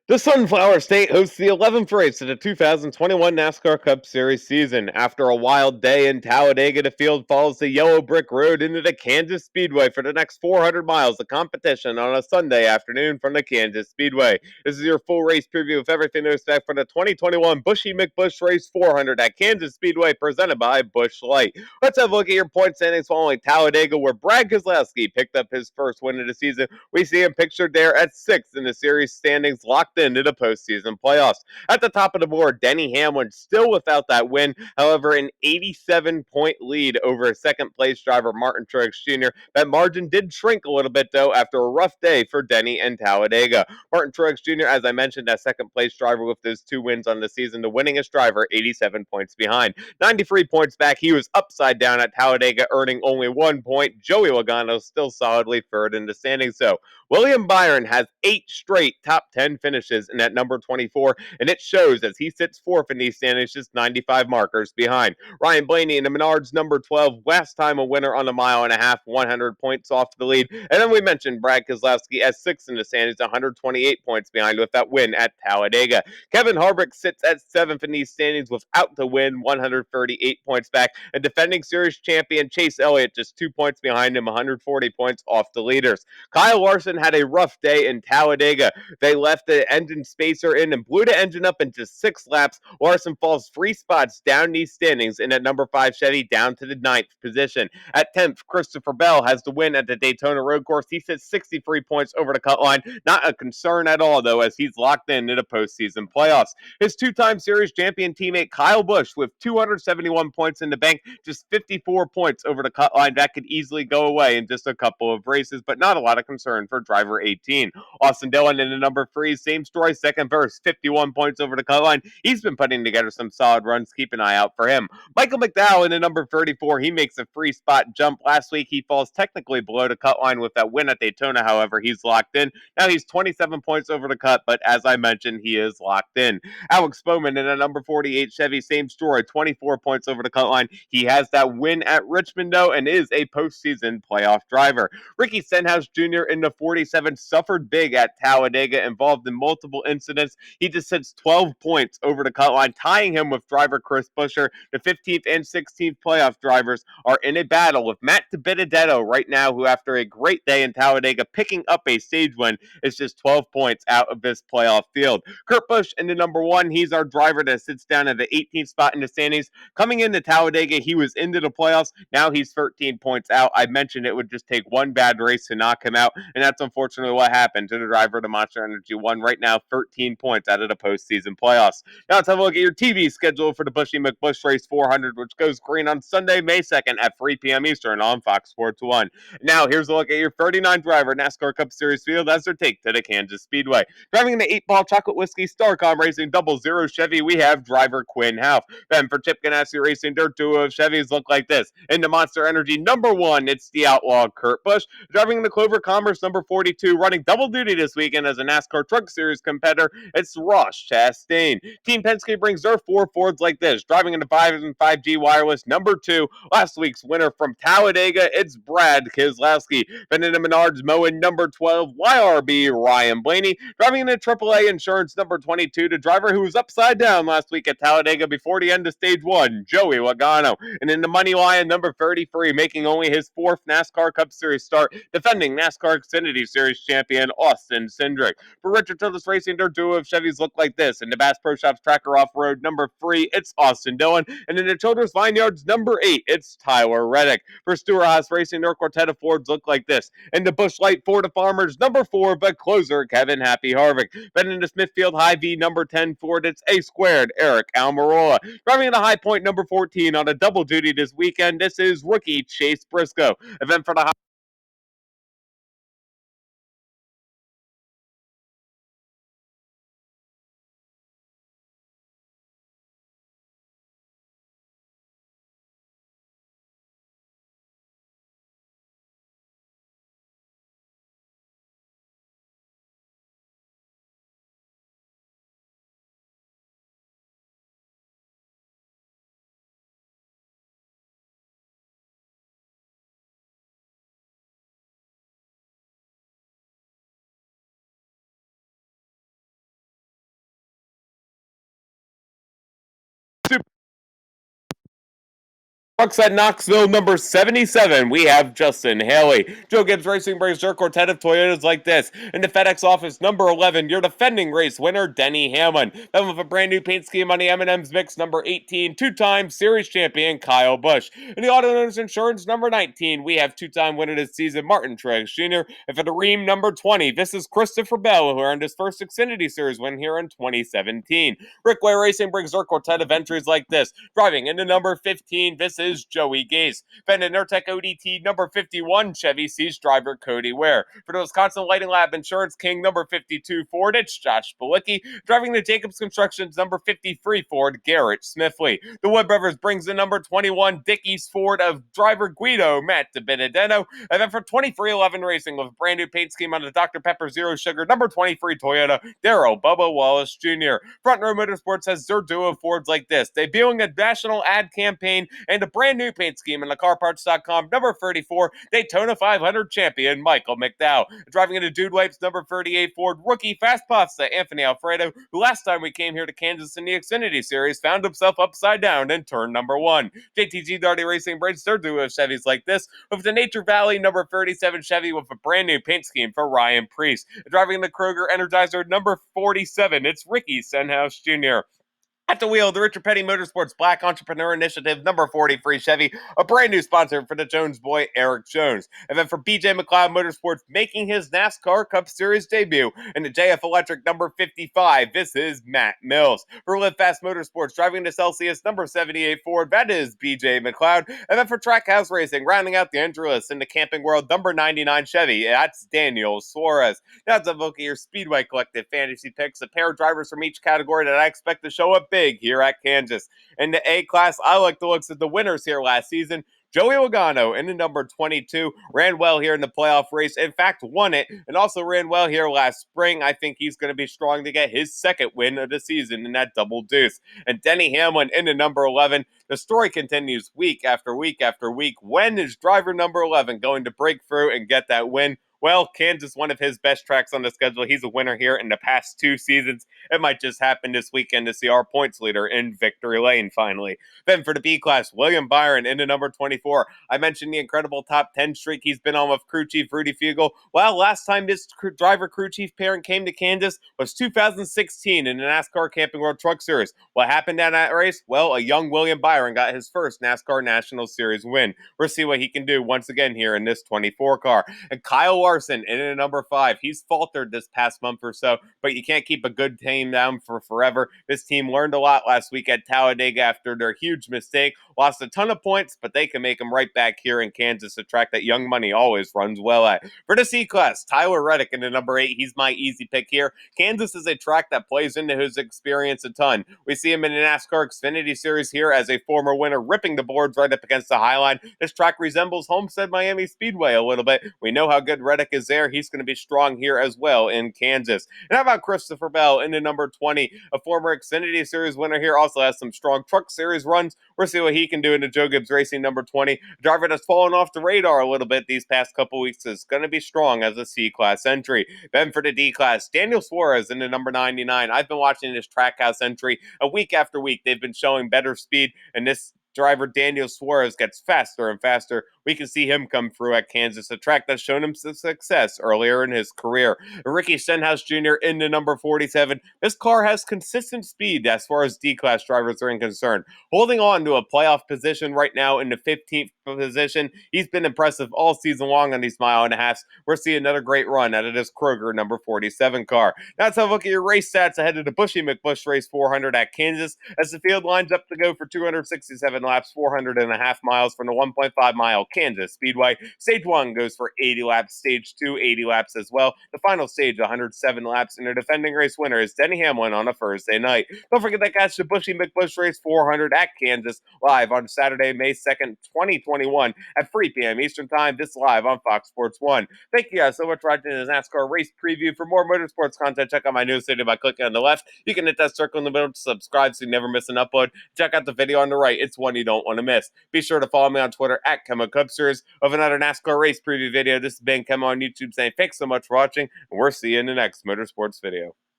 The Sunflower State hosts the 11th race of the 2021 NASCAR Cup Series season. After a wild day in Talladega, the field follows the yellow brick road into the Kansas Speedway for the next 400 miles of competition on a Sunday afternoon from the Kansas Speedway. This is your full race preview of everything to expect for the 2021 Buschy McBusch Race 400 at Kansas Speedway, presented by Busch Light. Let's have a look at your point standings following Talladega, where Brad Keselowski picked up his first win of the season. We see him pictured there at 6th in the series standings, locked into the postseason playoffs. At the top of the board, Denny Hamlin still without that win. However, an 87-point lead over second place driver Martin Truex Jr. That margin did shrink a little bit, though, after a rough day for Denny and Talladega. Martin Truex Jr., as I mentioned, that second place driver with those 2 wins on the season, the winningest driver, 87 points behind. 93 points back, he was upside down at Talladega, earning only 1 point. Joey Logano still solidly third in the standings, though. William Byron has 8 straight top 10 finishes in at number 24, and it shows as he sits fourth in these standings, just 95 markers behind. Ryan Blaney in the Menards, number 12, last time a winner on a mile and a half, 100 points off the lead. And then we mentioned Brad Keselowski as 6th in the standings, 128 points behind with that win at Talladega. Kevin Harvick sits at 7th in these standings without the win, 138 points back. And defending series champion Chase Elliott just 2 points behind him, 140 points off the leaders. Kyle Larson had a rough day in Talladega. They left the engine spacer in and blew the engine up in just 6 laps. Larson falls 3 spots down these standings in at number 5 Chevy down to the 9th position. At 10th, Christopher Bell has the win at the Daytona Road Course. He sits 63 points over the cut line. Not a concern at all, though, as he's locked into the postseason playoffs. His 2-time series champion teammate Kyle Busch with 271 points in the bank, just 54 points over the cut line. That could easily go away in just a couple of races, but not a lot of concern for driver 18. Austin Dillon in the number 3, same story, second verse, 51 points over the cut line. He's been putting together some solid runs. Keep an eye out for him. Michael McDowell in the number 34, he makes a free spot jump. Last week, he falls technically below the cut line with that win at Daytona. However, he's locked in. Now he's 27 points over the cut, but as I mentioned, he is locked in. Alex Bowman in a number 48 Chevy, same story, 24 points over the cut line. He has that win at Richmond, though, and is a postseason playoff driver. Ricky Stenhouse Jr. in the 47 suffered big at Talladega, involved in multiple incidents. He just sits 12 points over the cut line, tying him with driver Chris Buescher. The 15th and 16th playoff drivers are in a battle with Matt DiBenedetto right now, who after a great day in Talladega, picking up a stage win, is just 12 points out of this playoff field. Kurt Busch in the number 1, he's our driver that sits down at the 18th spot in the standings. Coming into Talladega, he was into the playoffs. Now he's 13 points out. I mentioned it would just take one bad race to knock him out, and that's unfortunately what happened to the driver of the Monster Energy 1. Right now, 13 points out of the postseason playoffs. Now let's have a look at your TV schedule for the Buschy McBusch Race 400, which goes green on Sunday, May 2nd at 3 p.m. Eastern on Fox Sports 1. Now here's a look at your 39th driver NASCAR Cup Series field as their take to the Kansas Speedway. Driving the 8-ball chocolate whiskey Starcom Racing 00 Chevy, we have driver Quinn Houff. Then for Chip Ganassi Racing Dirt Duo of Chevys look like this. In the Monster Energy number 1, it's the outlaw Kurt Busch. Driving the Clover Commerce number 42, running double duty this weekend as a NASCAR Truck Series competitor, it's Ross Chastain. Team Penske brings their 4 Fords like this. Driving in the 5 and 5G Wireless number 2, last week's winner from Talladega, it's Brad Keselowski. Then in the Menards Moen number 12, YRB Ryan Blaney. Driving in the AAA Insurance number 22, the driver who was upside down last week at Talladega before the end of stage 1, Joey Logano. And in the Money Lion number 33, making only his 4th NASCAR Cup Series start, defending NASCAR Xfinity Series champion Austin Cindric. For Richard Childress Racing, their duo of Chevys look like this. In the Bass Pro Shops Tracker Off-Road number 3, it's Austin Dillon. And in the Childress Vineyards number 8, it's Tyler Reddick. For Stewart Haas Racing, their quartet of Fords look like this. In the Busch Light Ford of Farmers number 4, but closer Kevin Happy Harvick. Then in the Smithfield High V number 10 Ford, it's A Squared Eric Almirola. Driving in the High Point number 14 on a double duty this weekend, this is rookie Chase Briscoe. Event for the Trucks at Knoxville, number 77, we have Justin Haley. Joe Gibbs Racing brings their quartet of Toyotas like this. In the FedEx office, number 11, your defending race winner, Denny Hamlin. Then with a brand new paint scheme on the M&M's mix, number 18, two-time series champion, Kyle Busch. In the Auto Owners Insurance, number 19, we have two-time winner this season, Martin Truex Jr. And for the Ream, number 20, this is Christopher Bell, who earned his first Xfinity Series win here in 2017. Rickway Racing brings their quartet of entries like this. Driving into number 15, this is Joey Gase. Then in Nurtec ODT number 51, Chevy sees driver Cody Ware. For the Wisconsin Lighting Lab Insurance King number 52 Ford, it's Josh Bilicki. Driving the Jacobs Constructions number 53 Ford, Garrett Smithley. The Wood Brothers brings the number 21 Dickies Ford of driver Guido Matt DiBenedetto. And then for 2311 Racing with a brand new paint scheme on the Dr. Pepper Zero Sugar number 23 Toyota, Darrell Bubba Wallace Jr. Front Row Motorsports has their duo of Fords like this, debuting a national ad campaign and a brand new paint scheme in the CarParts.com number 34 Daytona 500 champion Michael McDowell. Driving into Dude Wipes number 38 Ford rookie Fast Pasta Anthony Alfredo, who last time we came here to Kansas in the Xfinity Series found himself upside down in turn number 1. JTG Darty Racing brings their duo of Chevys like this, with the Nature Valley number 37 Chevy with a brand new paint scheme for Ryan Preece. Driving the Kroger Energizer number 47, it's Ricky Stenhouse Jr. At the wheel, the Richard Petty Motorsports Black Entrepreneur Initiative number 43 Chevy, a brand new sponsor for the Jones boy, Eric Jones. And then for BJ McLeod Motorsports making his NASCAR Cup Series debut in the JF Electric number 55, this is Matt Mills. For Live Fast Motorsports, driving the Celsius number 78 Ford, that is BJ McLeod. And then for Trackhouse Racing, rounding out the entry list in the Camping World number 99 Chevy, that's Daniel Suarez. That's a look at your Speedway Collective fantasy picks, a pair of drivers from each category that I expect to show up big here at Kansas. In the A class, I like the looks of the winners here last season. Joey Logano in the number 22 ran well here in the playoff race. In fact, won it and also ran well here last spring. I think he's going to be strong to get his second win of the season in that double deuce. And Denny Hamlin in the number 11. The story continues week after week after week. When is driver number 11 going to break through and get that win? Well, Kansas, one of his best tracks on the schedule. He's a winner here in the past 2 seasons. It might just happen this weekend to see our points leader in victory lane finally. Then for the B class, William Byron into number 24. I mentioned the incredible top 10 streak he's been on with crew chief Rudy Fugle. Well, last time this driver crew chief pairing came to Kansas was 2016 in the NASCAR Camping World Truck Series. What happened in that race? Well, a young William Byron got his first NASCAR National Series win. We'll see what he can do once again here in this 24 car. And Kyle Larson in at number 5. He's faltered this past month or so, but you can't keep a good team down for forever. This team learned a lot last week at Talladega after their huge mistake. Lost a ton of points, but they can make them right back here in Kansas, a track that Young Money always runs well at. For the C class, Tyler Reddick in the number 8. He's my easy pick here. Kansas is a track that plays into his experience a ton. We see him in the NASCAR Xfinity Series here as a former winner, ripping the boards right up against the high line. This track resembles Homestead Miami Speedway a little bit. We know how good Reddick is there. He's going to be strong here as well in Kansas. And how about Christopher Bell in the number 20? A former Xfinity Series winner here, also has some strong Truck Series runs. We'll see what he can do in the Joe Gibbs Racing number 20. A driver that's fallen off the radar a little bit these past couple weeks is going to be strong as a C-class entry. Then for the D-class, Daniel Suarez in the number 99. I've been watching this Trackhouse entry a week after week. They've been showing better speed, and this driver Daniel Suarez gets faster and faster. We can see him come through at Kansas, a track that's shown him some success earlier in his career. Ricky Stenhouse Jr. in the number 47. This car has consistent speed as far as D-class drivers are concerned. Holding on to a playoff position right now in the 15th position. He's been impressive all season long on these mile and a halves. We're seeing another great run out of this Kroger number 47 car. Now let's have a look at your race stats ahead of the Buschy McBusch Race 400 at Kansas as the field lines up to go for 267 laps, 400.5 miles from the 1.5 mile Kansas Speedway. Stage 1 goes for 80 laps, Stage 2, 80 laps as well. The final stage, 107 laps, and the defending race winner is Denny Hamlin on a Thursday night. Don't forget to catch the Buschy McBusch Race 400 at Kansas live on Saturday, May 2nd, 2021 at 3 p.m. Eastern Time. This live on Fox Sports 1. Thank you guys so much for watching this NASCAR race preview. For more motorsports content, check out my news video by clicking on the left. You can hit that circle in the middle to subscribe so you never miss an upload. Check out the video on the right. It's one you don't want to miss. Be sure to follow me on Twitter at KEMMO Cup Series of another NASCAR race preview video. This has been KEMMO on YouTube saying thanks so much for watching, and we'll see you in the next motorsports video.